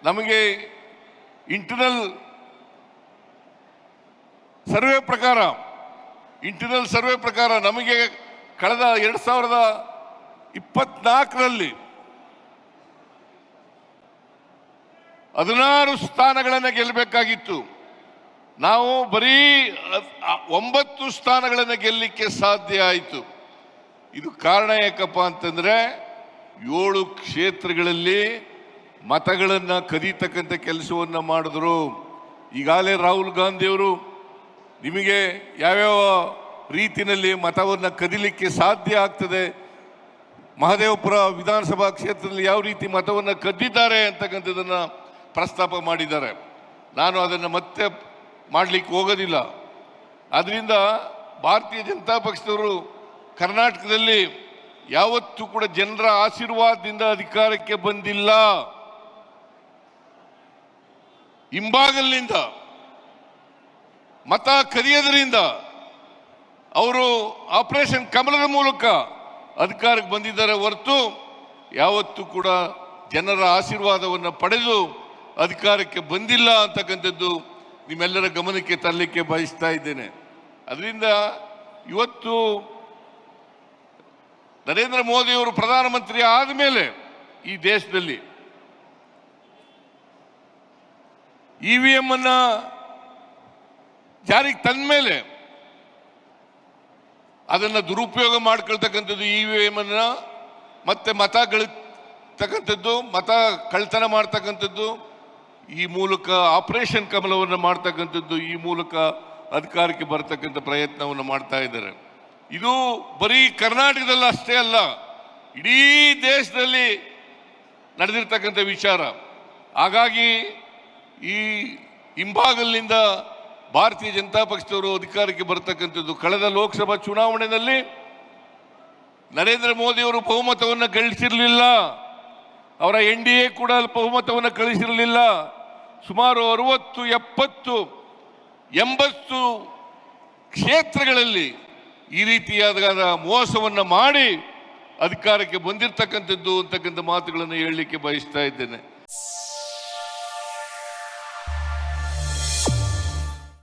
ನಮಗೆ internal survey ಪ್ರಕಾರ ನಮಗೆ ಕಳೆದ 2024ರಲ್ಲಿ 16 ಸ್ಥಾನಗಳನ್ನು ಗೆಲ್ಲಬೇಕಾಗಿತ್ತು. ನಾವು ಬರೀ 9 ಸ್ಥಾನಗಳನ್ನು ಗೆಲ್ಲಲಿಕ್ಕೆ ಸಾಧ್ಯ ಆಯಿತು. ಇದು ಕಾರಣ ಯಾಕಪ್ಪ ಅಂತಂದ್ರೆ 7 ಕ್ಷೇತ್ರಗಳಲ್ಲಿ ಮತಗಳನ್ನು ಕದೀತಕ್ಕಂಥ ಕೆಲಸವನ್ನು ಮಾಡಿದ್ರು. ಈಗಾಗಲೇ ರಾಹುಲ್ ಗಾಂಧಿಯವರು ನಿಮಗೆ ಯಾವ್ಯಾವ ರೀತಿಯಲ್ಲಿ ಮತವನ್ನು ಕದಿಲಿಕ್ಕೆ ಸಾಧ್ಯ ಆಗ್ತದೆ, ಮಹದೇವಪುರ ವಿಧಾನಸಭಾ ಕ್ಷೇತ್ರದಲ್ಲಿ ಯಾವ ರೀತಿ ಮತವನ್ನು ಕದ್ದಿದ್ದಾರೆ ಅಂತಕ್ಕಂಥದ್ದನ್ನು ಪ್ರಸ್ತಾಪ ಮಾಡಿದ್ದಾರೆ. ನಾನು ಅದನ್ನು ಮತ್ತೆ ಮಾಡಲಿಕ್ಕೆ ಹೋಗೋದಿಲ್ಲ. ಆದ್ದರಿಂದ ಭಾರತೀಯ ಜನತಾ ಪಕ್ಷದವರು ಕರ್ನಾಟಕದಲ್ಲಿ ಯಾವತ್ತೂ ಕೂಡ ಜನರ ಆಶೀರ್ವಾದದಿಂದ ಅಧಿಕಾರಕ್ಕೆ ಬಂದಿಲ್ಲ. ಹಿಂಬಾಗಲಿನಿಂದ ಮತ ಕದಿಯೋದ್ರಿಂದ ಅವರು ಆಪರೇಷನ್ ಕಮಲದ ಮೂಲಕ ಅಧಿಕಾರಕ್ಕೆ ಬಂದಿದ್ದಾರೆ ಹೊರತು ಯಾವತ್ತೂ ಕೂಡ ಜನರ ಆಶೀರ್ವಾದವನ್ನು ಪಡೆದು ಅಧಿಕಾರಕ್ಕೆ ಬಂದಿಲ್ಲ ಅಂತಕ್ಕಂಥದ್ದು ನಿಮ್ಮೆಲ್ಲರ ಗಮನಕ್ಕೆ ತರಲಿಕ್ಕೆ ಬಯಸ್ತಾ ಇದ್ದೇನೆ. ಅದರಿಂದ ಇವತ್ತು ನರೇಂದ್ರ ಮೋದಿಯವರು ಪ್ರಧಾನಮಂತ್ರಿ ಆದಮೇಲೆ ಈ ದೇಶದಲ್ಲಿ EVM ಅನ್ನ ಜಾರಿಗೆ ತಂದ ಮೇಲೆ ಅದನ್ನ ದುರುಪಯೋಗ ಮಾಡ್ಕೊಳ್ತಕ್ಕಂಥದ್ದು, EVM ಅನ್ನ ಮತ್ತೆ ಮತ ಕಳ್ತನ ಮಾಡ್ತಕ್ಕಂಥದ್ದು, ಈ ಮೂಲಕ ಆಪರೇಷನ್ ಕಮಲವನ್ನು ಮಾಡ್ತಕ್ಕಂಥದ್ದು, ಈ ಮೂಲಕ ಅಧಿಕಾರಕ್ಕೆ ಬರ್ತಕ್ಕಂಥ ಪ್ರಯತ್ನವನ್ನು ಮಾಡ್ತಾ ಇದ್ದಾರೆ. ಇದು ಬರೀ ಕರ್ನಾಟಕದಲ್ಲಿ ಅಷ್ಟೇ ಅಲ್ಲ, ಇಡೀ ದೇಶದಲ್ಲಿ ನಡೆದಿರ್ತಕ್ಕಂಥ ವಿಚಾರ. ಹಾಗಾಗಿ ಈ ಹಿಂಬಾಗಲಿನಿಂದ ಭಾರತೀಯ ಜನತಾ ಪಕ್ಷದವರು ಅಧಿಕಾರಕ್ಕೆ ಬರ್ತಕ್ಕಂಥದ್ದು. ಕಳೆದ ಲೋಕಸಭಾ ಚುನಾವಣೆಯಲ್ಲಿ ನರೇಂದ್ರ ಮೋದಿಯವರು ಬಹುಮತವನ್ನು ಗಳಿಸಿರಲಿಲ್ಲ, ಅವರ NDA ಕೂಡ ಬಹುಮತವನ್ನು ಗಳಿಸಿರಲಿಲ್ಲ. ಸುಮಾರು 60, 70, 80 ಕ್ಷೇತ್ರಗಳಲ್ಲಿ ಈ ರೀತಿಯಾದ ಮೋಸವನ್ನು ಮಾಡಿ ಅಧಿಕಾರಕ್ಕೆ ಬಂದಿರತಕ್ಕಂಥದ್ದು ಅಂತಕ್ಕಂಥ ಮಾತುಗಳನ್ನು ಹೇಳಲಿಕ್ಕೆ ಬಯಸ್ತಾ ಇದ್ದೇನೆ.